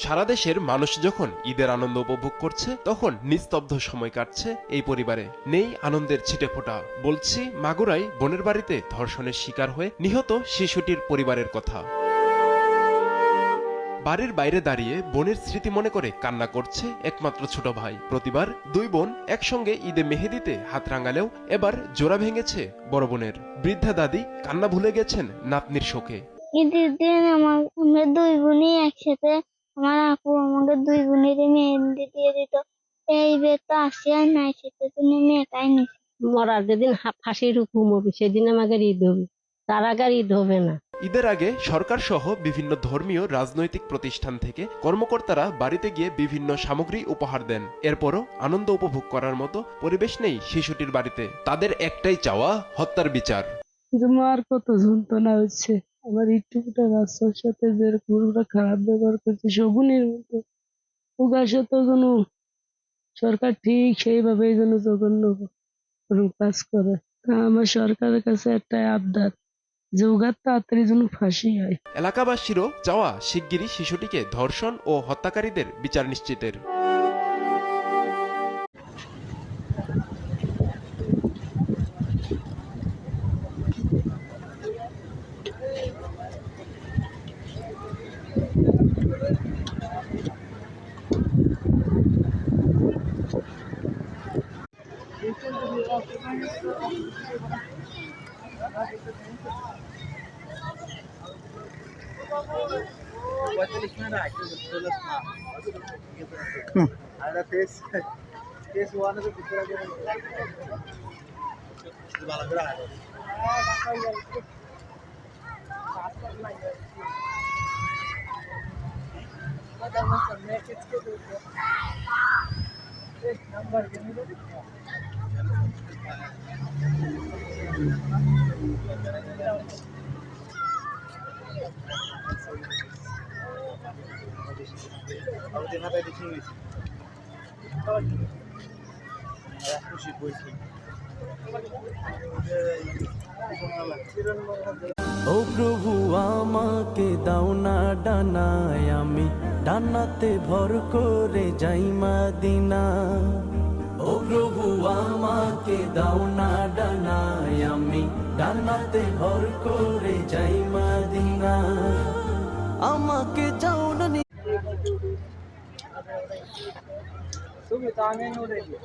সারা দেশের মানুষ যখন ঈদের আনন্দ উপভোগ করছে তখন নিস্তব্ধ সময় কাটছে এই পরিবারে। নেই আনন্দের ছিটেফোঁটা। বলছি মাগুরায় বোনের বাড়িতে ধর্ষণের শিকার হয়ে নিহত শিশুটির পরিবারের কথা। বাড়ির বাইরে দাঁড়িয়ে বোনের স্মৃতি মনে করে কান্না করছে একমাত্র ছোট ভাই। প্রতিবার দুই বোন একসঙ্গে ঈদে মেহেদিতে হাত রাঙালেও এবার জোড়া ভেঙেছে বড় বোনের। বৃদ্ধা দাদি কান্না ভুলে গেছেন নাতনির শোকে। ঈদের দিন আমরা দুই বোনই একসাথে, আমার আপু আমাকে দুই বোনেরই মেহেন্দি দিয়ে দিত। এই বের তো আসি আর নাই, সেটার জন্য আমি একাই নিছি। মরার যেদিন ফাঁসির হুকুম হবে সেদিন আমাদের ঈদ হবে, তার আগে ঈদ হবে না। ঈদের আগে সরকার সহ বিভিন্ন ধর্মীয় রাজনৈতিক প্রতিষ্ঠান থেকে কর্মকর্তারা বাড়িতে গিয়ে বিভিন্ন সামগ্রী উপহার দেন। এরপরও আনন্দ উপভোগ করার মতো পরিবেশ নেই শিশুটির বাড়িতে। তাদের একটাই চাওয়া, হত্যার বিচার। মার কত যন্ত্রণা হচ্ছে, আমার একটুকুটা বাচ্চার সাথে যেরকম খারাপ ব্যবহার করছে শগুনের মতো, ওগার সাথে কোনো সরকার ঠিক সেইভাবে যেন জঘন্য কাজ করে। আমার সরকারের কাছে একটা আবদার, যে ওগার তাড়াতাড়ি যেন ফাঁসি হয়। এলাকাবাসীরও চাওয়া শিগগিরই শিশুটিকে ধর্ষণ ও হত্যাকারীদের বিচার নিশ্চিতের। ও প্রভু আমাকে দাও না ডানায়, আমি ডানাতে ভর করে যাই মদিনা। ও প্রভু আমাকে দাও না ডানায়, আমি ডানাতে ভর করে যাই মদিনা। আমাকে যাও না তুমি তো আমি নুরে দিই